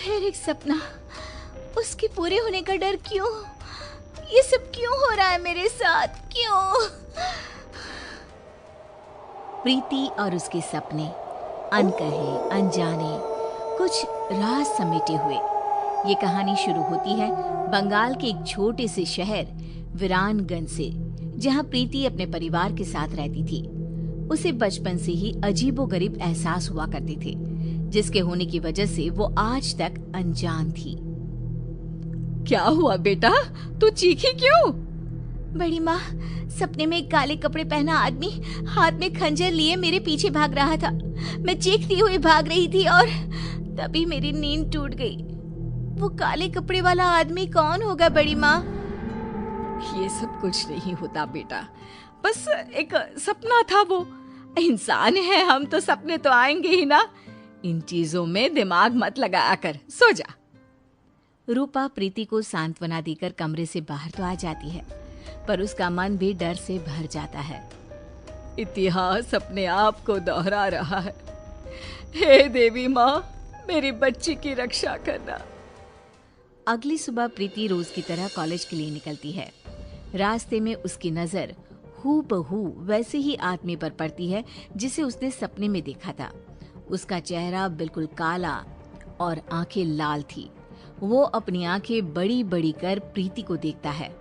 फिर एक सपना, उसके पूरे होने का डर। क्यों ये सब क्यों हो रहा है मेरे साथ? क्यों? प्रीति और उसके सपने, अनकहे अनजाने, कुछ राज समेटे हुए। ये कहानी शुरू होती है बंगाल के एक छोटे से शहर वीरानगंज से, जहाँ प्रीति अपने परिवार के साथ रहती थी। उसे बचपन से ही अजीबोगरीब एहसास हुआ करते थे, जिसके होने की वजह से वो आज तक अनजान थी। क्या हुआ बेटा, तू चीखी क्यों? बड़ी माँ, सपने में एक काले कपड़े पहना आदमी हाथ में खंजर लिए मेरे पीछे भाग रहा था। मैं चीखती हुई भाग रही थी और तभी मेरी नींद टूट गई। वो काले कपड़े वाला आदमी कौन होगा बड़ी माँ? ये सब कुछ नहीं होता बेटा, बस एक सपना था। वो इंसान है हम, तो सपने तो आएंगे ही ना। इन चीजों में दिमाग मत लगाया कर, सो जा। रूपा प्रीति को सांत्वना देकर कमरे से बाहर तो आ जाती है, पर उसका मन भी डर से भर जाता है। इतिहास अपने आप को दोहरा रहा है। हे देवी माँ, मेरी बच्ची की रक्षा करना। अगली सुबह प्रीति रोज की तरह कॉलेज के लिए निकलती है। रास्ते में उसकी नजर हूबहू वैसे ही आदमी पर पड़ती है जिसे उसने सपने में देखा था। उसका चेहरा बिल्कुल काला और आंखें लाल थी। वो अपनी आंखें बड़ी बड़ी कर प्रीति को देखता है।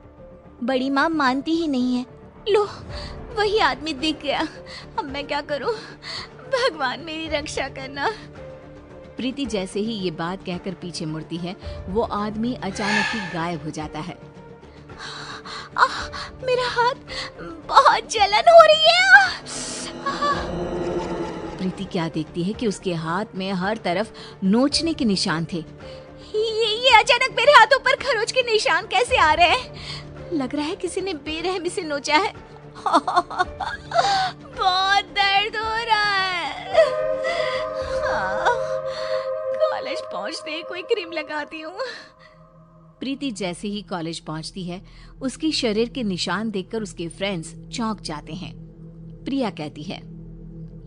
बड़ी माँ मानती ही नहीं है। लो, वही आदमी दिख गया। अब मैं क्या करूं? भगवान मेरी रक्षा करना। प्रीति जैसे ही ये बात कहकर पीछे मुड़ती है, वो आदमी अचानक ही गायब हो जाता है। मेरा हाथ, बहुत जलन हो रही है। प्रीति क्या देखती है कि उसके हाथ में हर तरफ नोचने के निशान थे। ये अचानक मेरे हाथों पर खरोच के निशान कैसे आ रहे हैं? लग रहा है किसी ने बेरहमी से नोचा है। बहुत दर्द हो रहा है। कॉलेज पहुंचते ही कोई क्रीम लगाती हूँ। प्रीति जैसे ही कॉलेज पहुंचती है, उसकी शरीर के निशान देखकर उसके फ्रेंड्स चौंक जाते हैं। प्रिया कहती है,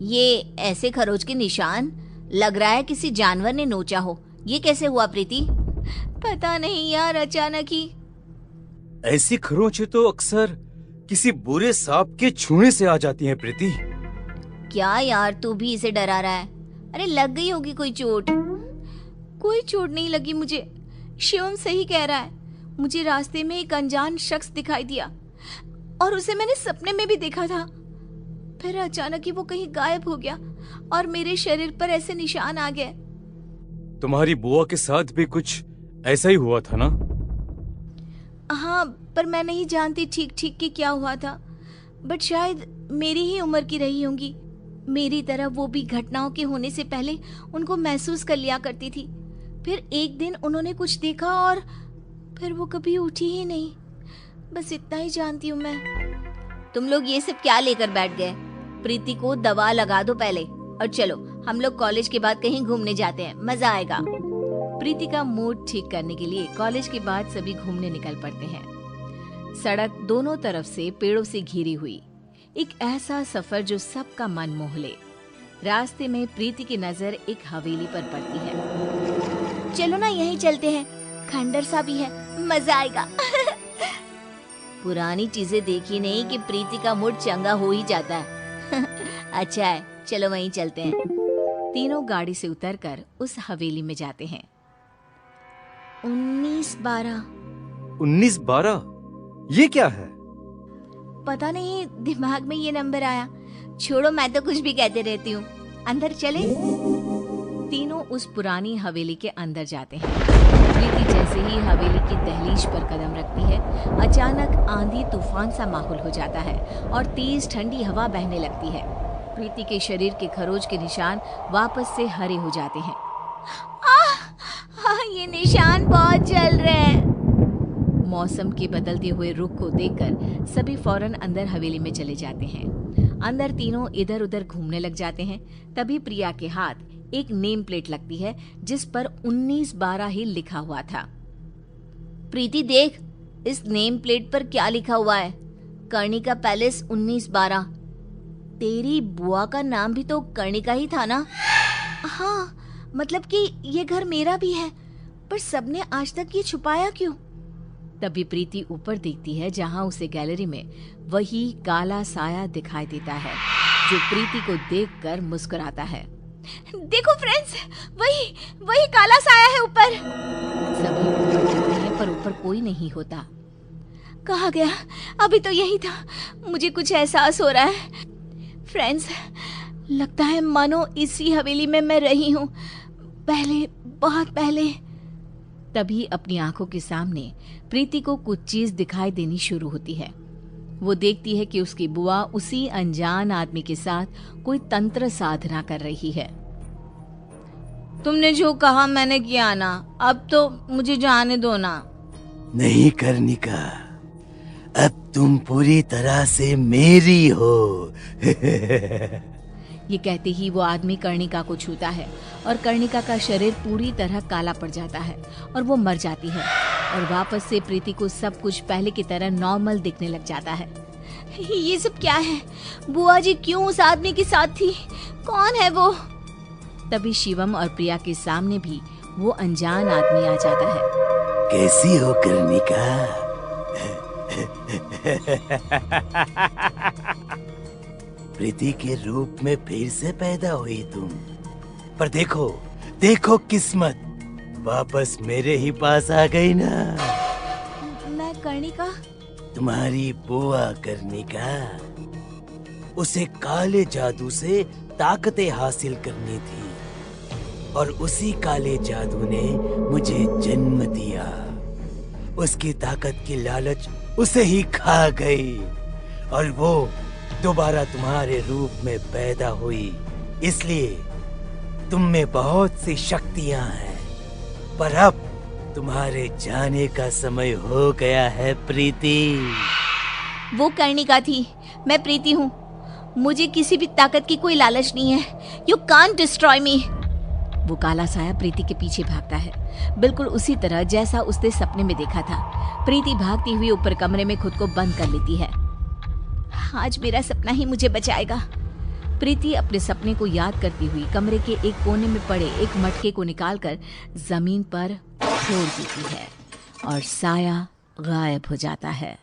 ये ऐसे खरोच के निशान, लग रहा है किसी जानवर ने नोचा हो। ये कैसे हुआ प्रीति? पता नहीं यार, अचानक ही। ऐसी खरोंचें तो अक्सर किसी बुरे सांप के छूने से आ जाती हैं प्रीति। क्या यार, तू भी इसे डरा रहा है? अरे लग गई होगी कोई चोट। कोई चोट नहीं लगी मुझे। शिवम सही कह रहा है। मुझे रास्ते में एक अनजान शख्स दिखाई दिया और उसे मैंने सपने में भी देखा था। फिर अचानक ही वो कहीं गायब हो गया और मेरे शरीर पर ऐसे निशान आ गए। तुम्हारी बुआ के साथ भी कुछ ऐसा ही हुआ था ना? हाँ, पर मैं नहीं जानती ठीक ठीक कि क्या हुआ था। बट शायद मेरी ही उम्र की रही होंगी। मेरी तरह वो भी घटनाओं के होने से पहले उनको महसूस कर लिया करती थी। फिर एक दिन उन्होंने कुछ देखा और फिर वो कभी उठी ही नहीं। बस इतना ही जानती हूँ मैं। तुम लोग ये सब क्या लेकर बैठ गए? प्रीति को दवा लगा दो पहले, और चलो हम लोग कॉलेज के बाद कहीं घूमने जाते हैं, मजा आएगा। प्रीति का मूड ठीक करने के लिए कॉलेज के बाद सभी घूमने निकल पड़ते हैं। सड़क दोनों तरफ से पेड़ों से घिरी हुई, एक ऐसा सफर जो सबका मन मोह ले। रास्ते में प्रीति की नजर एक हवेली पर पड़ती है। चलो ना यहीं चलते हैं, खंडर सा भी है, मजा आएगा। पुरानी चीजें देखी नहीं कि प्रीति का मूड चंगा हो ही जाता है। अच्छा है, चलो वहीं चलते हैं। तीनों गाड़ी से उतरकर उस हवेली में जाते हैं। 1912। 1912? ये क्या है? पता नहीं, दिमाग में ये नंबर आया। छोड़ो, मैं तो कुछ भी कहते रहती हूँ। अंदर चले। तीनों उस पुरानी हवेली के अंदर जाते हैं। प्रीति जैसे ही हवेली की दहलीज पर कदम रखती है, अचानक आंधी तूफान सा माहौल हो जाता है और तेज ठंडी हवा बहने लगती है। प्रीति के शरीर के खरोच के निशान वापस से हरे हो जाते हैं। ये निशान बहुत जल रहे हैं। मौसम के बदलते हुए रुख को देखकर सभी फौरन अंदर हवेली में चले जाते हैं। अंदर तीनों इधर उधर घूमने लग जाते हैं। तभी प्रिया के हाथ एक नेम प्लेट लगती है जिस पर 1912 ही लिखा हुआ था। प्रीति देख, इस नेम प्लेट पर क्या लिखा हुआ है? कर्णिका पैलेस 1912। तेरी बुआ का नाम भी तो कर्णिका ही था ना? हाँ, मतलब कि ये घर मेरा भी है। पर सबने आज तक ये छुपाया क्यों? तभी प्रीति ऊपर देखती है जहाँ उसे गैलरी में वही काला साया दिखाई देता है जो प्रीति को देखकर मुस्कुराता है। देखो फ्रेंड्स, वही काला साया है ऊपर। सभी ऊपर जाते हैं पर ऊपर कोई नहीं होता। कहाँ गया? अभी तो यही था। मुझे कुछ एहसास हो रहा है फ्रेंड्स, लगता है मानो इसी हवेली में मैं रही हूँ, पहले, बहुत पहले। तभी अपनी आंखों के सामने प्रीति को कुछ चीज दिखाई देनी शुरू होती है। वो देखती है कि उसकी बुआ उसी अनजान आदमी के साथ कोई तंत्र साधना कर रही है। तुमने जो कहा मैंने किया ना, अब तो मुझे जाने दो ना। नहीं कर्णिका, अब तुम पूरी तरह से मेरी हो। ये कहते ही वो आदमी कर्णिका को छूता है और कर्णिका का शरीर पूरी तरह काला पड़ जाता है और वो मर जाती है और वापस से प्रीति को सब कुछ पहले की तरह नॉर्मल दिखने लग जाता है। ये सब क्या है? बुआ जी क्यों उस आदमी के साथ थी? कौन है वो? तभी शिवम और प्रिया के सामने भी वो अनजान आदमी आ जाता है। कैसी हो कर्णिका? प्रीति के रूप में फिर से पैदा हुई तुम। पर देखो देखो, किस्मत वापस मेरे ही पास आ गई ना। मैं कर्णिका? तुम्हारी बुआ कर्णिका। उसे काले जादू से ताकतें हासिल करनी थी और उसी काले जादू ने मुझे जन्म दिया। उसकी ताकत की लालच उसे ही खा गई और वो दोबारा तुम्हारे रूप में पैदा हुई। इसलिए तुम में बहुत सी शक्तियां हैं, पर अब तुम्हारे जाने का समय हो गया है प्रीति। वो कर्णिका थी, मैं प्रीति हूँ। मुझे किसी भी ताकत की कोई लालच नहीं है। यू कांट डिस्ट्रॉय मी। वो काला साया प्रीति के पीछे भागता है, बिल्कुल उसी तरह जैसा उसने सपने में देखा था। प्रीति भागती हुई ऊपर कमरे में खुद को बंद कर लेती है। आज मेरा सपना ही मुझे बचाएगा। प्रीति अपने सपने को याद करती हुई कमरे के एक कोने में पड़े एक मटके को निकालकर जमीन पर छोड़ देती है और साया गायब हो जाता है।